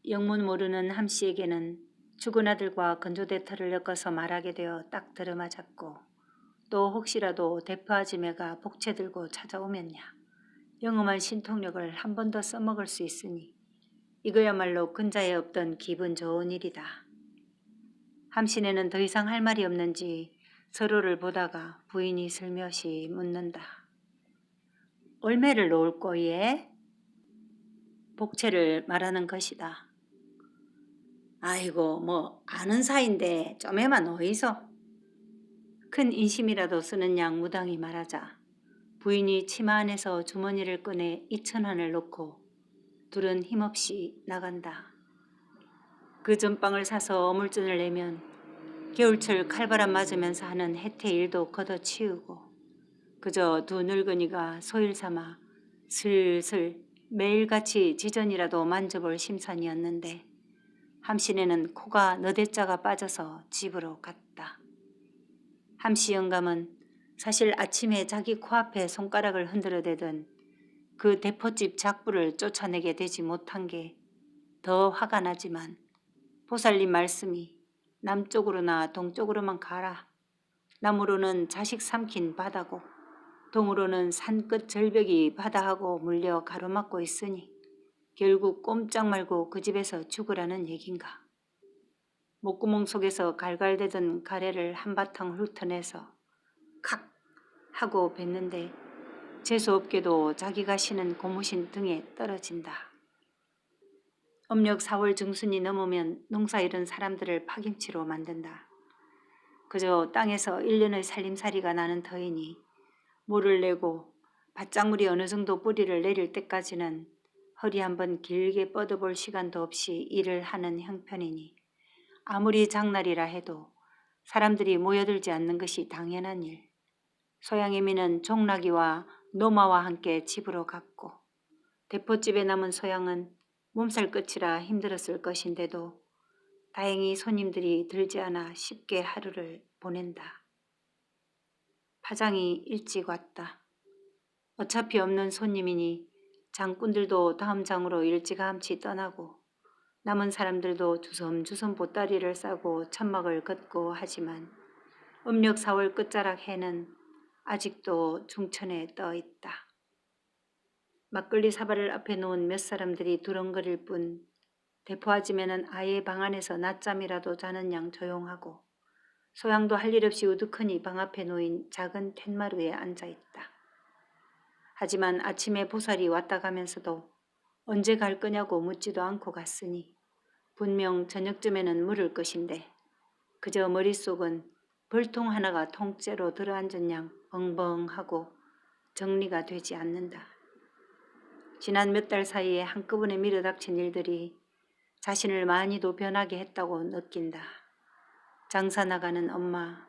영문 모르는 함씨에게는 죽은 아들과 건조대터를 엮어서 말하게 되어 딱 들어맞았고, 또 혹시라도 대포아지매가 복채 들고 찾아오면야 영험한 신통력을 한 번 더 써먹을 수 있으니 이거야말로 근자에 없던 기분 좋은 일이다. 함씨네는 더 이상 할 말이 없는지 서로를 보다가 부인이 슬며시 묻는다. 올매를 놓을 꼬예? 복채를 말하는 것이다. 아이고 뭐 아는 사이인데 좀에만 어이소. 큰 인심이라도 쓰는 양 무당이 말하자 부인이 치마 안에서 주머니를 꺼내 2,000원을 놓고 둘은 힘없이 나간다. 그 전빵을 사서 어물전을 내면 겨울철 칼바람 맞으면서 하는 해태 일도 걷어치우고 그저 두 늙은이가 소일 삼아 슬슬 매일같이 지전이라도 만져볼 심산이었는데 함씨네는 코가 너댓자가 빠져서 집으로 갔다. 함씨 영감은 사실 아침에 자기 코앞에 손가락을 흔들어대던 그 대포집 작부를 쫓아내게 되지 못한 게 더 화가 나지만 보살님 말씀이 남쪽으로나 동쪽으로만 가라. 남으로는 자식 삼킨 바다고 동으로는 산끝 절벽이 바다하고 물려 가로막고 있으니 결국 꼼짝 말고 그 집에서 죽으라는 얘긴가. 목구멍 속에서 갈갈대던 가래를 한바탕 훑어내서 칵 하고 뱉는데 재수없게도 자기가 신은 고무신 등에 떨어진다. 음력 4월 중순이 넘으면 농사일은 사람들을 파김치로 만든다. 그저 땅에서 1년의 살림살이가 나는 터이니 물을 내고 밭작물이 어느 정도 뿌리를 내릴 때까지는 허리 한번 길게 뻗어볼 시간도 없이 일을 하는 형편이니 아무리 장날이라 해도 사람들이 모여들지 않는 것이 당연한 일. 소양애미는 종락이와 노마와 함께 집으로 갔고 대포집에 남은 소양은 몸살 끝이라 힘들었을 것인데도 다행히 손님들이 들지 않아 쉽게 하루를 보낸다. 파장이 일찍 왔다. 어차피 없는 손님이니 장꾼들도 다음 장으로 일찌감치 떠나고 남은 사람들도 주섬주섬 보따리를 싸고 천막을 걷고 하지만 음력 4월 끝자락 해는 아직도 중천에 떠 있다. 막걸리 사발을 앞에 놓은 몇 사람들이 두렁거릴 뿐 대포아지매는 아예 방 안에서 낮잠이라도 자는 양 조용하고 소양도 할 일 없이 우두커니 방 앞에 놓인 작은 텐마루에 앉아있다. 하지만 아침에 보살이 왔다 가면서도 언제 갈 거냐고 묻지도 않고 갔으니 분명 저녁쯤에는 물을 것인데 그저 머릿속은 벌통 하나가 통째로 들어앉은 양 벙벙하고 정리가 되지 않는다. 지난 몇 달 사이에 한꺼번에 밀어닥친 일들이 자신을 많이도 변하게 했다고 느낀다. 장사 나가는 엄마,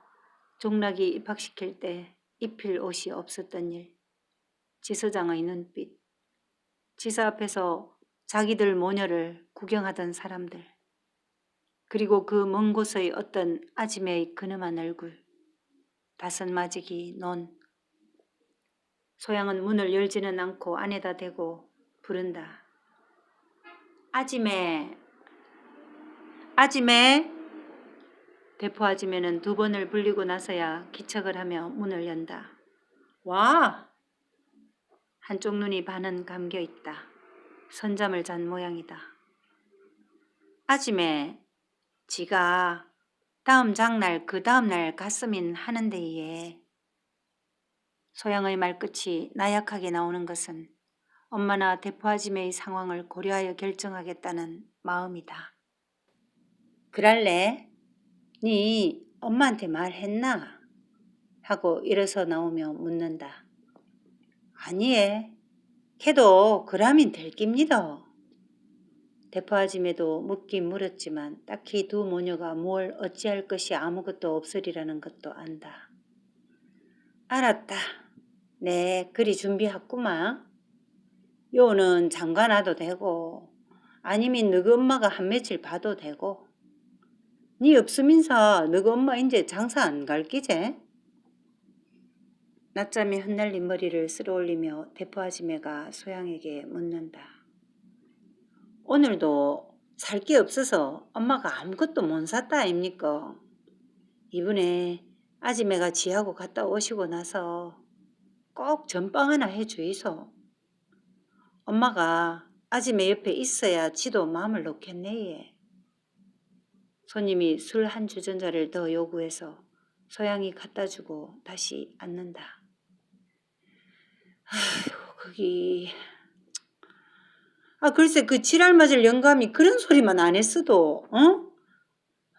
종락이 입학시킬 때 입힐 옷이 없었던 일, 지서장의 눈빛, 지서 앞에서 자기들 모녀를 구경하던 사람들, 그리고 그 먼 곳의 어떤 아지매의 근엄한 얼굴, 다섯맞이기 논. 소양은 문을 열지는 않고 안에다 대고 부른다. 아지매, 아지매. 대포 아지매는 2번을 불리고 나서야 기척을 하며 문을 연다. 와! 한쪽 눈이 반은 감겨있다. 선잠을 잔 모양이다. 아지매, 지가 다음 장날 그 다음날 갔으면 하는데 예. 소양의 말끝이 나약하게 나오는 것은 엄마나 대포아지매의 상황을 고려하여 결정하겠다는 마음이다. 그랄래? 니 엄마한테 말했나? 하고 일어서 나오며 묻는다. 아니에. 걔도 그라면 될 깁니다. 대포아지매도 묻긴 물었지만 딱히 두 모녀가 뭘 어찌할 것이 아무것도 없으리라는 것도 안다. 알았다. 네, 그리 준비했구만. 요는 잠가놔도 되고 아니면 너그 엄마가 한 며칠 봐도 되고 니 없으면서 너그 엄마 이제 장사 안 갈 끼제? 낮잠이 흩날린 머리를 쓸어올리며 대포아지매가 소양에게 묻는다. 오늘도 살 게 없어서 엄마가 아무것도 못 샀다 아닙니까? 이번에 아지매가 지하고 갔다 오시고 나서 꼭 전빵 하나 해주이소. 엄마가 아지매 옆에 있어야 지도 마음을 놓겠네. 예. 손님이 술 한 주전자를 더 요구해서 소양이 갖다 주고 다시 앉는다. 아이고 거기 글쎄 그 지랄 맞을 영감이 그런 소리만 안 했어도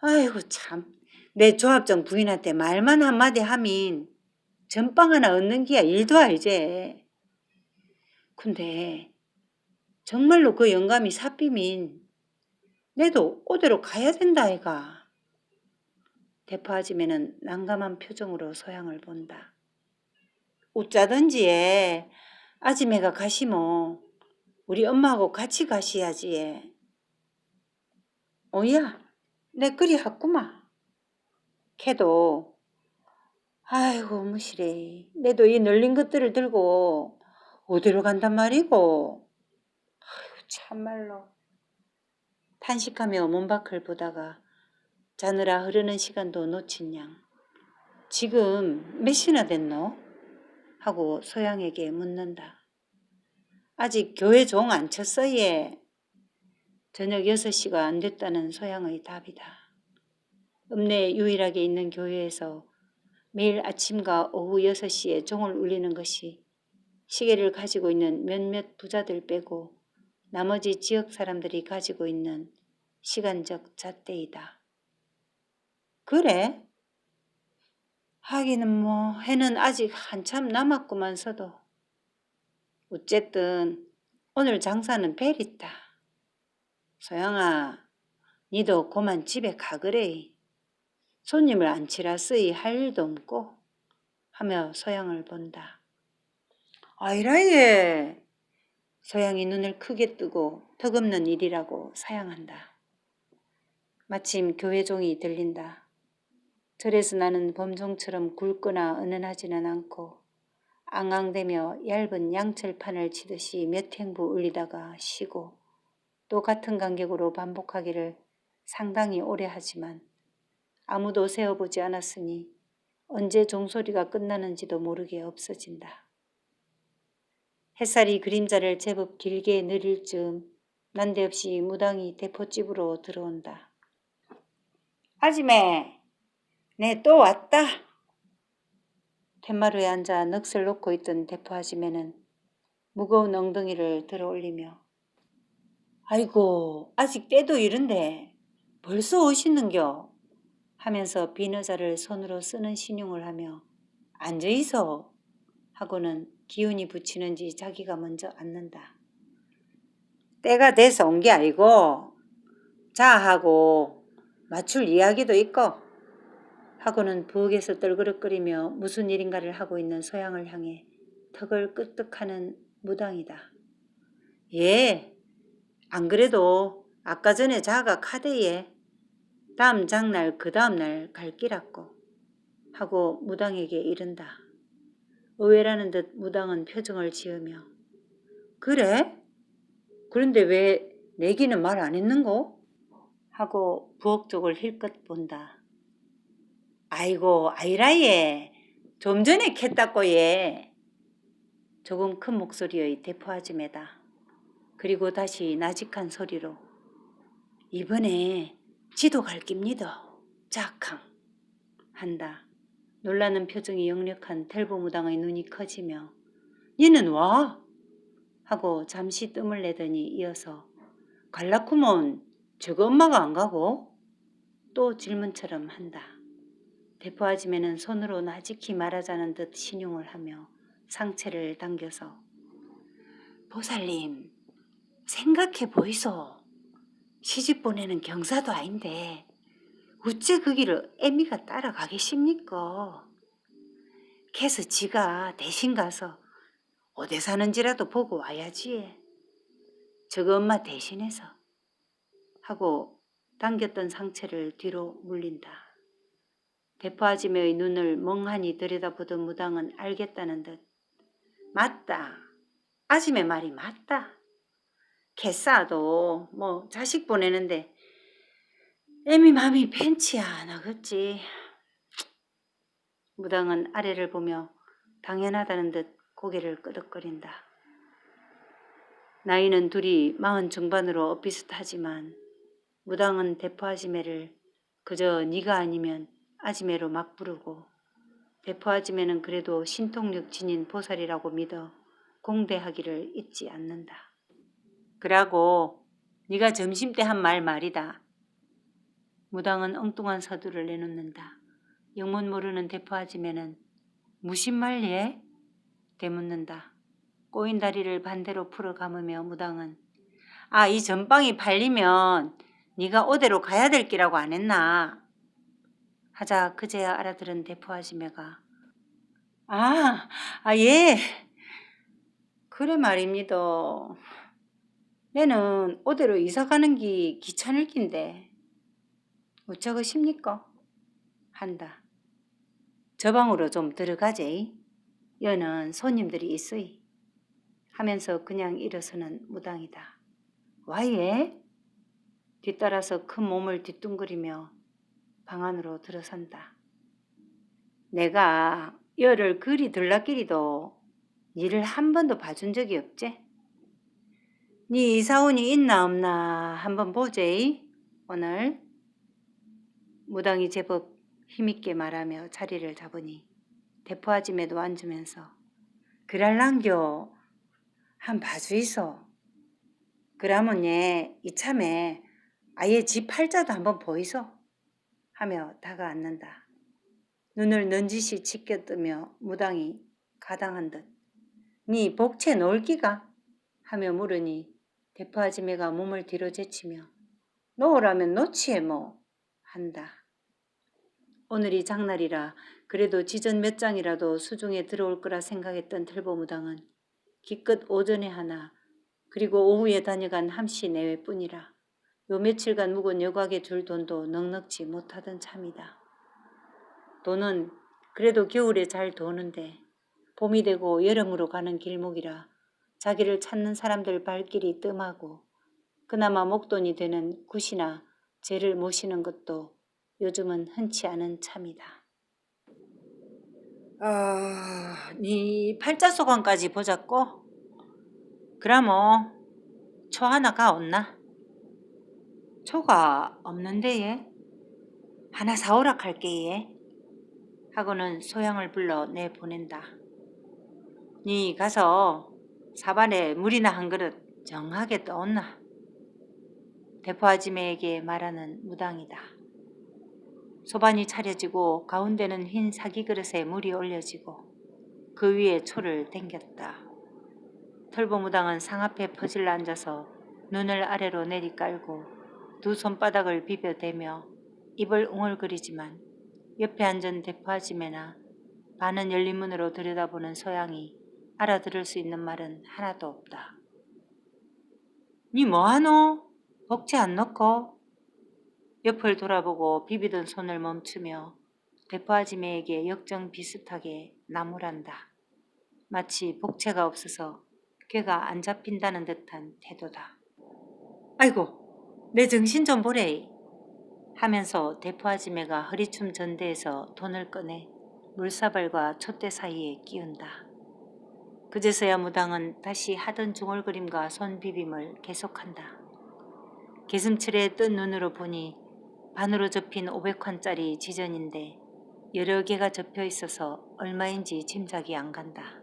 아이고 참 내 조합장 부인한테 말만 한마디 하면 전빵 하나 얻는 기야 일도 알제. 근데 정말로 그 영감이 사삐민 내도 오대로 가야 된다 아이가. 대파 아지매는 난감한 표정으로 소양을 본다. 웃자든지 아지매가 가시모 우리 엄마하고 같이 가시야지. 오야 내 그리 했구마. 걔도 아이고 무시래. 내도 이 널린 것들을 들고 어디로 간단 말이고. 아이고 참말로. 탄식하며 문 밖을 보다가 자느라 흐르는 시간도 놓친 양. 지금 몇 시나 됐노? 하고 소양에게 묻는다. 아직 교회 종 안 쳤어 얘. 저녁 6시가 안 됐다는 소양의 답이다. 읍내에 유일하게 있는 교회에서 매일 아침과 오후 6시에 종을 울리는 것이 시계를 가지고 있는 몇몇 부자들 빼고 나머지 지역 사람들이 가지고 있는 시간적 잣대이다. 그래? 하기는 뭐 해는 아직 한참 남았구만서도. 어쨌든 오늘 장사는 베리다. 소양아 니도 그만 집에 가그래. 손님을 안 치라쓰이 할 일도 없고 하며 소양을 본다. 아이라예. 소양이 눈을 크게 뜨고 턱없는 일이라고 사양한다. 마침 교회 종이 들린다. 절에서 나는 범종처럼 굵거나 은은하지는 않고 앙앙대며 얇은 양철판을 치듯이 몇 행부 울리다가 쉬고 또 같은 간격으로 반복하기를 상당히 오래 하지만 아무도 세어보지 않았으니 언제 종소리가 끝나는지도 모르게 없어진다. 햇살이 그림자를 제법 길게 내릴 즈음 난데없이 무당이 대포집으로 들어온다. 아지매, 내 또 왔다. 툇마루에 앉아 넋을 놓고 있던 대포 아지매는 무거운 엉덩이를 들어 올리며 아이고 아직 때도 이른데 벌써 오시는겨 하면서 빈 의자를 손으로 쓰는 신용을 하며 앉아있어 하고는 기운이 붙이는지 자기가 먼저 앉는다. 때가 돼서 온 게 아니고 자하고 맞출 이야기도 있고 하고는 부엌에서 떨그럭거리며 무슨 일인가를 하고 있는 소양을 향해 턱을 끄떡하는 무당이다. 예, 안 그래도 아까 전에 자가 카드에 다음 장날 그 다음날 갈 끼라고 하고 무당에게 이른다. 의외라는 듯 무당은 표정을 지으며 그래? 그런데 왜 내기는 말 안 했는고? 하고 부엌 쪽을 힐끗 본다. 아이고 아이라예 좀 전에 캤다고 예. 조금 큰 목소리의 대포 아줌매다. 그리고 다시 나직한 소리로 이번에 지도 갈 깁니다. 짝캉 한다. 놀라는 표정이 역력한 텔보 무당의 눈이 커지며 니는 와? 하고 잠시 뜸을 내더니 이어서 갈라쿠먼 저거 엄마가 안 가고? 또 질문처럼 한다. 대포 아지매는 손으로 나직히 말하자는 듯 신용을 하며 상체를 당겨서 보살님 생각해 보이소. 시집 보내는 경사도 아닌데 어째 그 길을 애미가 따라가겠습니까? 캐서 지가 대신 가서 어디 사는지라도 보고 와야지. 저거 엄마 대신해서 하고 당겼던 상체를 뒤로 물린다. 대포 아지매의 눈을 멍하니 들여다보던 무당은 알겠다는 듯 맞다. 아지매 말이 맞다. 개싸도 뭐 자식 보내는데 애미 맘이 팬치야 나겠지. 무당은 아래를 보며 당연하다는 듯 고개를 끄덕거린다. 나이는 둘이 40 중반으로 엇비슷하지만 무당은 대포 아지매를 그저 네가 아니면 아지매로 막 부르고 대포 아지매는 그래도 신통력 지닌 보살이라고 믿어 공대하기를 잊지 않는다. 그러고 네가 점심때 한 말이다. 무당은 엉뚱한 서두를 내놓는다. 영문 모르는 대포 아지매는 무슨 말예? 되묻는다. 꼬인 다리를 반대로 풀어 감으며 무당은 이 전방이 팔리면 네가 오대로 가야 될 기라고 안 했나? 하자 그제야 알아들은 대포 아지매가 예. 그래 말입니다. 내는 오대로 이사 가는 기 귀찮을 낀데 어쩌겠습니까? 한다. 저 방으로 좀 들어가재. 여는 손님들이 있으이. 하면서 그냥 일어서는 무당이다. 와예? 뒤따라서 큰 몸을 뒤뚱거리며 방 안으로 들어선다. 내가 여를 그리 들락끼리도 니를 한 번도 봐준 적이 없지? 니 이사운이 있나 없나 한번 보제 오늘. 무당이 제법 힘있게 말하며 자리를 잡으니 대포 아지매도 앉으면서 그랄랑겨 한 봐주이소. 그러면 얘 이참에 아예 집 팔자도 한번 보이소 하며 다가앉는다. 눈을 넌지시 치켜뜨며 무당이 가당한 듯 니 복채 놓을 기가? 하며 물으니 대포 아지매가 몸을 뒤로 제치며 놓으라면 놓지에 뭐 한다. 오늘이 장날이라 그래도 지전 몇 장이라도 수중에 들어올 거라 생각했던 털보무당은 기껏 오전에 하나 그리고 오후에 다녀간 함씨 내외뿐이라 요 며칠간 묵은 여곽에 줄 돈도 넉넉지 못하던 참이다. 돈은 그래도 겨울에 잘 도는데 봄이 되고 여름으로 가는 길목이라 자기를 찾는 사람들 발길이 뜸하고 그나마 목돈이 되는 굿이나 재를 모시는 것도 요즘은 흔치 않은 참이다. 네 팔자소관까지 보자꼬? 그라모 초 하나 가온나? 초가 없는데 예? 하나 사오라 할게 예? 하고는 소양을 불러 내보낸다. 니 가서 사반에 물이나 한 그릇 정하게 떠온나? 대포 아지매에게 말하는 무당이다. 소반이 차려지고 가운데는 흰 사기 그릇에 물이 올려지고 그 위에 초를 댕겼다. 털보무당은 상 앞에 퍼질러 앉아서 눈을 아래로 내리깔고 두 손바닥을 비벼대며 입을 웅얼거리지만 옆에 앉은 대포 아지매나 반은 열린 문으로 들여다보는 소양이 알아들을 수 있는 말은 하나도 없다. 니 뭐하노? 복채 안 넣고? 옆을 돌아보고 비비던 손을 멈추며 대포 아지매에게 역정 비슷하게 나무란다. 마치 복채가 없어서 걔가 안 잡힌다는 듯한 태도다. 아이고 내 정신 좀 보래 하면서 대포 아지매가 허리춤 전대에서 돈을 꺼내 물사발과 촛대 사이에 끼운다. 그제서야 무당은 다시 하던 중얼거림과 손비빔을 계속한다. 개슴츠레 뜬 눈으로 보니 반으로 접힌 500환짜리 지전인데 여러 개가 접혀 있어서 얼마인지 짐작이 안 간다.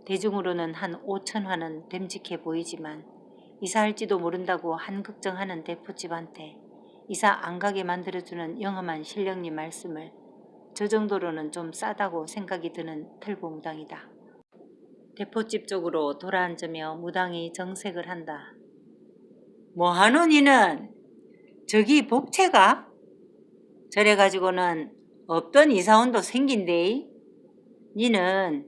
대중으로는 한 5,000환은 됨직해 보이지만 이사할지도 모른다고 한걱정하는 대포집한테 이사 안 가게 만들어주는 영험한 신령님 말씀을 저 정도로는 좀 싸다고 생각이 드는 털보무당이다. 대포집 쪽으로 돌아앉으며 무당이 정색을 한다. 뭐하노 니는? 저기 복채가? 저래가지고는 없던 이사원도 생긴데 니는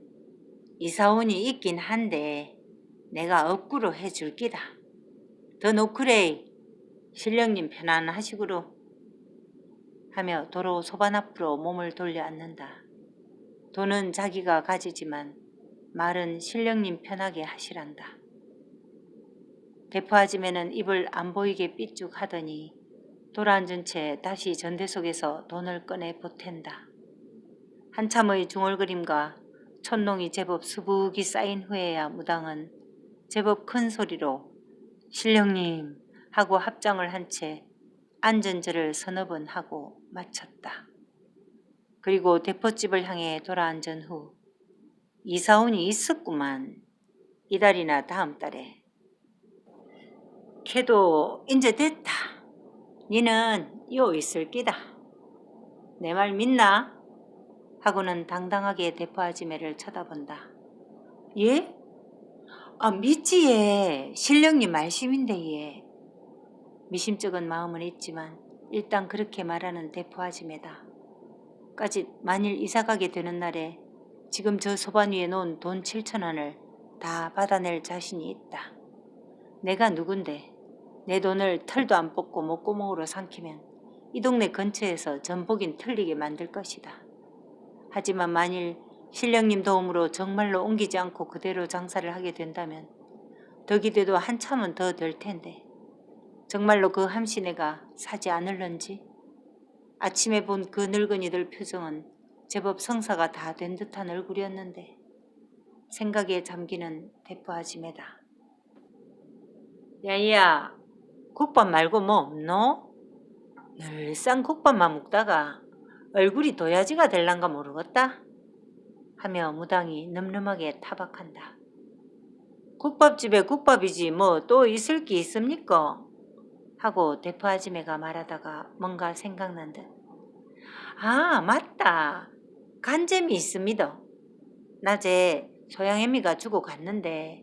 이사원이 있긴 한데 내가 업구로 해줄 기다. 더 놓그래 신령님 편안하시구로 하며 도로 소반 앞으로 몸을 돌려 앉는다. 돈은 자기가 가지지만 말은 신령님 편하게 하시란다. 대포 아지매는 입을 안 보이게 삐쭉 하더니 돌아앉은 채 다시 전대 속에서 돈을 꺼내 보탠다. 한참의 중얼거림과 촛농이 제법 수북이 쌓인 후에야 무당은 제법 큰 소리로 신령님 하고 합장을 한 채 앉은 절을 서너 번 하고 마쳤다. 그리고 대포집을 향해 돌아앉은 후 이사온이 있었구만. 이달이나 다음 달에. 걔도 인제 됐다. 니는 요 있을 끼다. 내 말 믿나? 하고는 당당하게 대포 아지매를 쳐다본다. 예? 아 믿지 예. 신령님 말씀인데 예. 미심쩍은 마음은 있지만 일단 그렇게 말하는 대포 아지매다. 까짓 만일 이사가게 되는 날에 지금 저 소반 위에 놓은 돈 7,000원을 다 받아낼 자신이 있다. 내가 누군데 내 돈을 털도 안 뽑고 목구멍으로 삼키면 이 동네 근처에서 전복인 틀리게 만들 것이다. 하지만 만일 신령님 도움으로 정말로 옮기지 않고 그대로 장사를 하게 된다면 덕이 돼도 한참은 더 될 텐데 정말로 그 함시내가 사지 않을런지. 아침에 본 그 늙은이들 표정은 제법 성사가 다 된 듯한 얼굴이었는데 생각에 잠기는 대포 아지매다. 야이야, 국밥 말고 뭐 없노? 늘상 국밥만 먹다가 얼굴이 도야지가 될란가 모르겠다 하며 무당이 늠름하게 타박한다. 국밥집에 국밥이지 뭐 또 있을 게 있습니까? 하고 대포 아지매가 말하다가 뭔가 생각난 듯. 아 맞다. 간잼이 있습니다. 낮에 소양애미가 주고 갔는데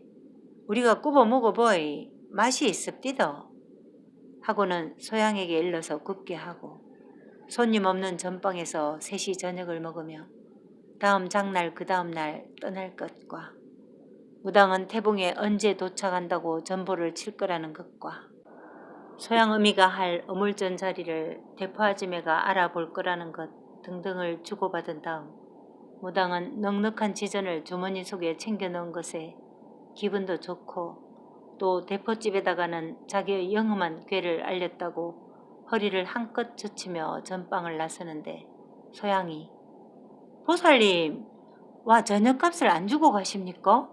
우리가 굽어 먹어보이 맛이 있습디다. 하고는 소양에게 일러서 굽게 하고 손님 없는 전방에서 셋이 저녁을 먹으며 다음 장날 그 다음 날 떠날 것과 무당은 태봉에 언제 도착한다고 전보를 칠 거라는 것과 소양어미가 할 어물전 자리를 대포 아지매가 알아볼 거라는 것 등등을 주고받은 다음 무당은 넉넉한 지전을 주머니 속에 챙겨 넣은 것에 기분도 좋고 또 대포집에다가는 자기의 영험한 궤를 알렸다고 허리를 한껏 젖히며 전방을 나서는데 소양이 보살님 와 저녁값을 안 주고 가십니까?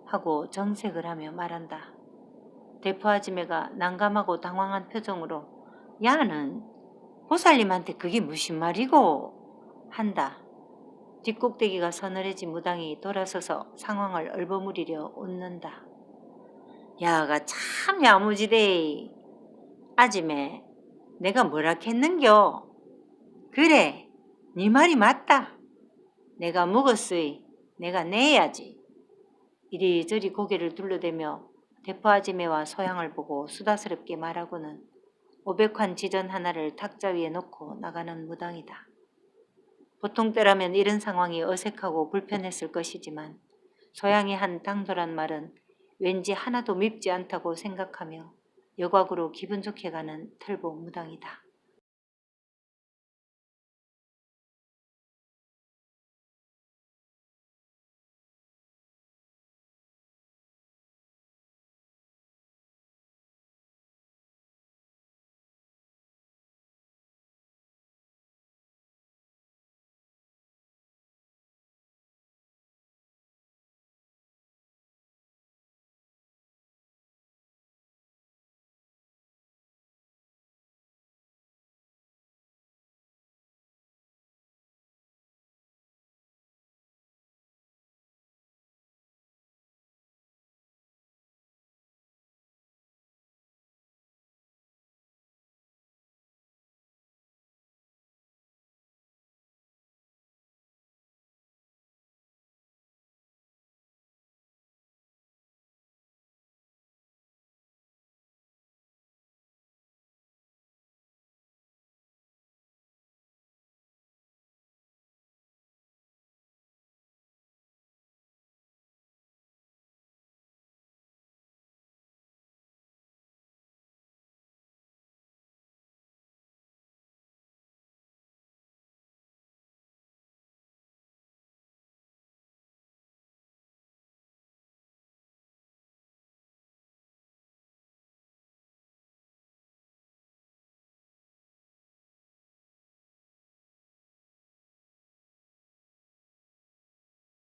하고 정색을 하며 말한다. 대포 아지매가 난감하고 당황한 표정으로 야는 보살님한테 그게 무슨 말이고 한다. 뒷꼭대기가 서늘해진 무당이 돌아서서 상황을 얼버무리려 웃는다. 야가 참 야무지대. 아지매 내가 뭐라 했는겨? 그래 네 말이 맞다. 내가 먹었으이 내가 내야지. 이리저리 고개를 둘러대며 대포 아지매와 소양을 보고 수다스럽게 말하고는 오백환 지전 하나를 탁자 위에 놓고 나가는 무당이다. 보통 때라면 이런 상황이 어색하고 불편했을 것이지만 소양이 한 당돌한 말은 왠지 하나도 밉지 않다고 생각하며 여곽으로 기분 좋게 가는 털보 무당이다.